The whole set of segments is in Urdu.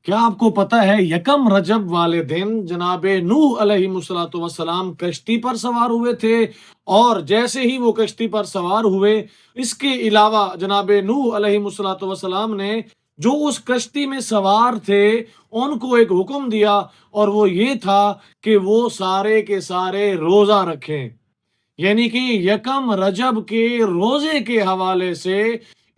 کیا آپ کو پتا ہے یکم رجب والے دن جناب نوح علیہ الصلوۃ والسلام کشتی پر سوار ہوئے تھے، اور جیسے ہی وہ کشتی پر سوار ہوئے، اس کے علاوہ جناب نوح علیہ الصلوۃ والسلام نے جو اس کشتی میں سوار تھے ان کو ایک حکم دیا، اور وہ یہ تھا کہ وہ سارے کے سارے روزہ رکھیں۔ یعنی کہ یکم رجب کے روزے کے حوالے سے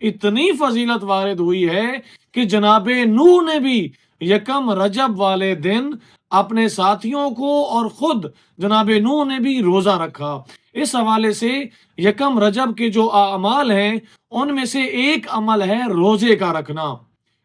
اتنی فضیلت وارد ہوئی ہے کہ جناب نوح نے بھی یکم رجب والے دن اپنے ساتھیوں کو اور خود جناب نوح نے بھی روزہ رکھا۔ اس حوالے سے یکم رجب کے جو اعمال ہیں ان میں سے ایک عمل ہے روزے کا رکھنا۔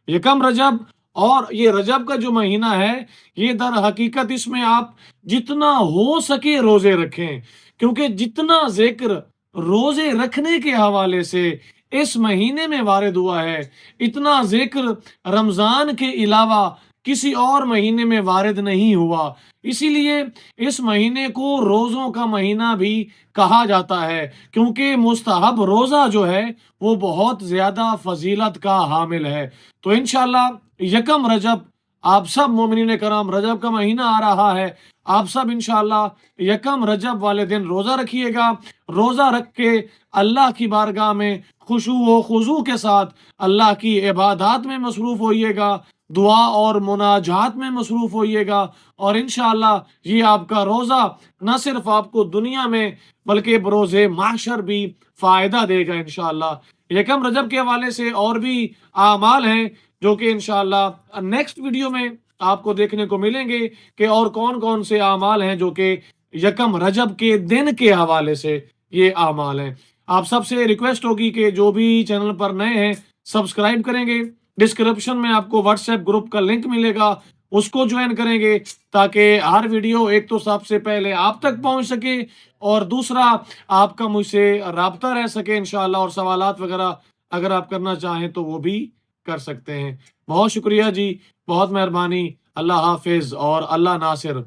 یکم رجب اور یہ رجب کا جو مہینہ ہے، یہ در حقیقت اس میں آپ جتنا ہو سکے روزے رکھیں، کیونکہ جتنا ذکر روزے رکھنے کے حوالے سے اس مہینے میں وارد ہوا ہے، اتنا ذکر رمضان کے علاوہ کسی اور مہینے میں وارد نہیں ہوا۔ اسی لیے اس مہینے کو روزوں کا مہینہ بھی کہا جاتا ہے، کیونکہ مستحب روزہ جو ہے وہ بہت زیادہ فضیلت کا حامل ہے۔ تو انشاءاللہ یکم رجب آپ سب مومنین کرام، رجب کا مہینہ آ رہا ہے، آپ سب انشاءاللہ یکم رجب والے دن روزہ رکھیے گا۔ روزہ رکھ کے اللہ کی بارگاہ میں خشوع و خضوع کے ساتھ اللہ کی عبادات میں مصروف ہوئیے گا، دعا اور مناجات میں مصروف ہوئیے گا، اور انشاءاللہ یہ آپ کا روزہ نہ صرف آپ کو دنیا میں بلکہ بروز محشر بھی فائدہ دے گا انشاءاللہ۔ یکم رجب کے حوالے سے اور بھی اعمال ہیں جو کہ انشاءاللہ نیکسٹ ویڈیو میں آپ کو دیکھنے کو ملیں گے کہ اور کون کون سے اعمال ہیں جو کہ یکم رجب کے دن کے حوالے سے یہ اعمال ہیں۔ آپ سب سے ریکویسٹ ہوگی کہ جو بھی چینل پر نئے ہیں سبسکرائب کریں گے۔ ڈسکرپشن میں آپ کو واٹس ایپ گروپ کا لنک ملے گا، اس کو جوائن کریں گے تاکہ ہر ویڈیو ایک تو سب سے پہلے آپ تک پہنچ سکے، اور دوسرا آپ کا مجھ سے رابطہ رہ سکے انشاءاللہ، اور سوالات وغیرہ اگر آپ کرنا چاہیں تو وہ بھی کر سکتے ہیں۔ بہت شکریہ جی، بہت مہربانی، اللہ حافظ اور اللہ ناصر۔